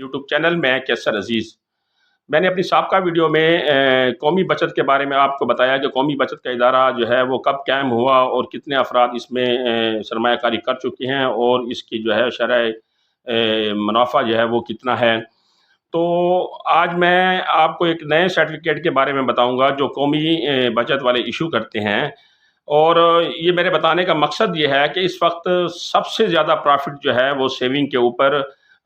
YouTube channel. मैं कैसर अजीज़। मैंने अपनी साबका वीडियो में कौमी बचत के बारे में आपको बताया कि कौमी बचत का इदारा जो है वो कब कायम हुआ और कितने अफराद इसमें सरमायाकारी कर चुके हैं और इसकी जो है शरह मुनाफा जो है वो कितना है। तो आज मैं आपको एक नए सर्टिफिकेट के बारे में बताऊंगा जो कौमी बचत वाले इशू करते हैं। और ये मेरे बताने का मकसद ये है कि इस वक्त सबसे ज़्यादा प्रॉफिट जो है वो सेविंग के ऊपर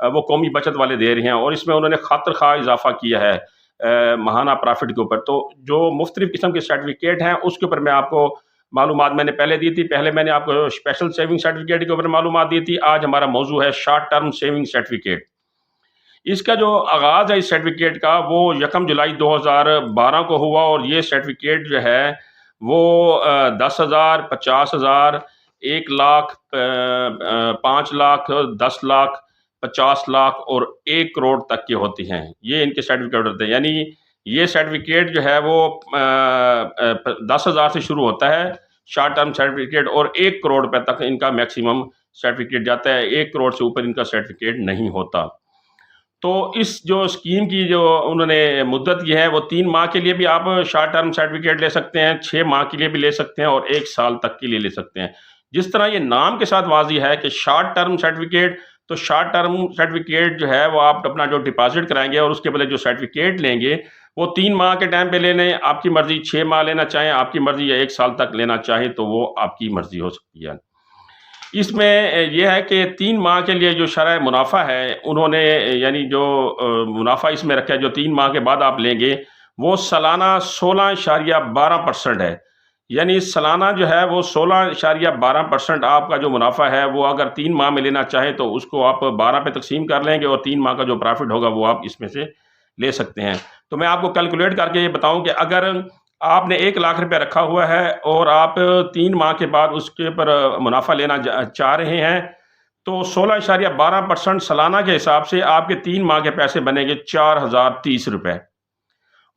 वो कौमी बचत वाले दे रहे हैं और इसमें उन्होंने खातिर खा इजाफा किया है माहाना प्रॉफिट के ऊपर। तो जो मुख्तलिफ किस्म के सर्टिफिकेट हैं उसके ऊपर मैं आपको मालूमात मैंने पहले दी थी। पहले मैंने आपको स्पेशल सेविंग सर्टिफिकेट के ऊपर मालूमात दी थी। आज हमारा मौजू है शॉर्ट टर्म सेविंग सर्टिफिकेट। इसका जो आगाज़ है इस सर्टिफिकेट का वो 1 जुलाई 2012 को हुआ और ये सर्टिफिकेट जो है वो 10,000, 50,000, 1 लाख, 5 लाख, 10 लाख, 50 लाख और 1 करोड़ तक की होती हैं। ये इनके सर्टिफिकेट होते हैं। यानी ये सर्टिफिकेट जो है वो 10,000 से शुरू होता है शॉर्ट टर्म सर्टिफिकेट और 1 करोड़ रुपए तक इनका मैक्सिमम सर्टिफिकेट जाता है। 1 करोड़ से ऊपर इनका सर्टिफिकेट नहीं होता। तो इस जो स्कीम की जो उन्होंने मुद्दत की है वो 3 माह के लिए भी आप शॉर्ट टर्म सर्टिफिकेट ले सकते हैं, 6 माह के लिए भी ले सकते हैं और 1 साल तक के लिए ले सकते हैं। जिस तरह ये नाम के साथ वाज़ी है कि शॉर्ट टर्म सर्टिफिकेट, तो शॉर्ट टर्म सर्टिफिकेट जो है वो आप अपना जो डिपॉजिट कराएंगे और उसके बदले जो सर्टिफिकेट लेंगे वो 3 माह के टाइम पे ले लें। आपकी मर्ज़ी 6 माह लेना चाहें आपकी मर्ज़ी, या 1 साल तक लेना चाहें तो वो आपकी मर्ज़ी हो सकती है। इसमें यह है कि 3 माह के लिए जो शरह मुनाफा है उन्होंने यानी जो मुनाफा इसमें रखा है जो 3 माह के बाद आप लेंगे वो सालाना 16.12% है। यानी सालाना जो है वो 16.12% आपका जो मुनाफा है वो अगर 3 माह में लेना चाहें तो उसको आप 12 पे तकसीम कर लेंगे और 3 माह का जो प्रॉफिट होगा वो आप इसमें से ले सकते हैं। तो मैं आपको कैलकुलेट करके ये बताऊं कि अगर आपने 1 लाख रुपया रखा हुआ है और आप 3 माह के बाद उसके ऊपर मुनाफा लेना चाह रहे हैं तो 16.12% सालाना के हिसाब से आपके 3 माह के पैसे बनेंगे 4,030 रुपये।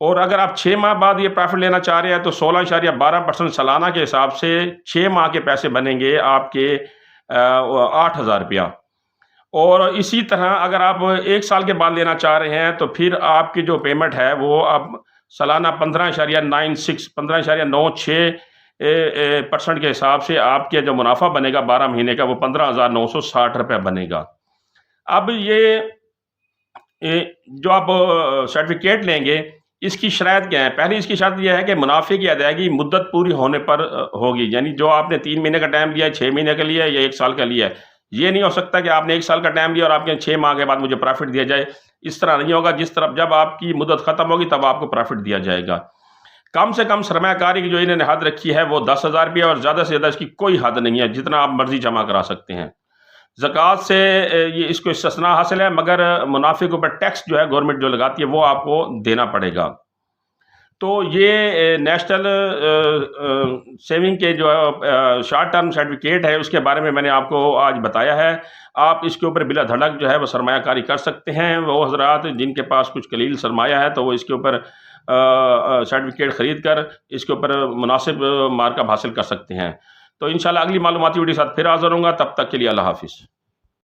और अगर आप 6 माह बाद ये प्रॉफिट लेना चाह रहे हैं तो 16.12% सालाना के हिसाब से 6 माह के पैसे बनेंगे आपके 8,000 रुपया। और इसी तरह अगर आप 1 साल के बाद लेना चाह रहे हैं तो फिर आपकी जो पेमेंट है वो अब सालाना 15.96% के हिसाब से आपके जो मुनाफा बनेगा 12 महीने का वो 15,960 रुपये बनेगा। अब ये जो आप सर्टिफिकेट लेंगे इसकी शर्त क्या है? पहली इसकी शर्त यह है कि मुनाफे की अदायगी मुद्दत पूरी होने पर होगी। यानी जो आपने 3 महीने का टाइम लिया है, 6 महीने का लिया है या 1 साल का लिया है, ये नहीं हो सकता कि आपने 1 साल का टाइम लिया और आपके 6 माह के बाद मुझे प्रॉफिट दिया जाए। इस तरह नहीं होगा। जिस तरफ जब आपकी मुद्दत ख़त्म होगी तब आपको प्रॉफिट दिया जाएगा। कम से कम सरमायाकारी की जो इन्होंने हद रखी है वो 10,000 रुपये और ज़्यादा से ज़्यादा इसकी कोई हद नहीं है, जितना आप मर्ज़ी जमा करा सकते हैं। ज़कात से ये इसको इस्तिस्ना हासिल है मगर मुनाफे के ऊपर टैक्स जो है गवर्नमेंट जो लगाती है वो आपको देना पड़ेगा। तो ये नेशनल सेविंग के जो शॉर्ट टर्म सर्टिफिकेट है उसके बारे में मैंने आपको आज बताया है। आप इसके ऊपर बिला धड़क जो है वो सरमायाकारी कर सकते हैं। वो हज़रात जिनके पास कुछ कलील सरमाया है तो वो इसके ऊपर सर्टिफिकेट ख़रीद कर इसके ऊपर मुनासिब मार्कअप हासिल कर सकते हैं। तो इंशाल्लाह अगली मालूमाती वीडियो के साथ फिर हाज़िर होऊंगा। तब तक के लिए अल्लाह हाफ़िज़।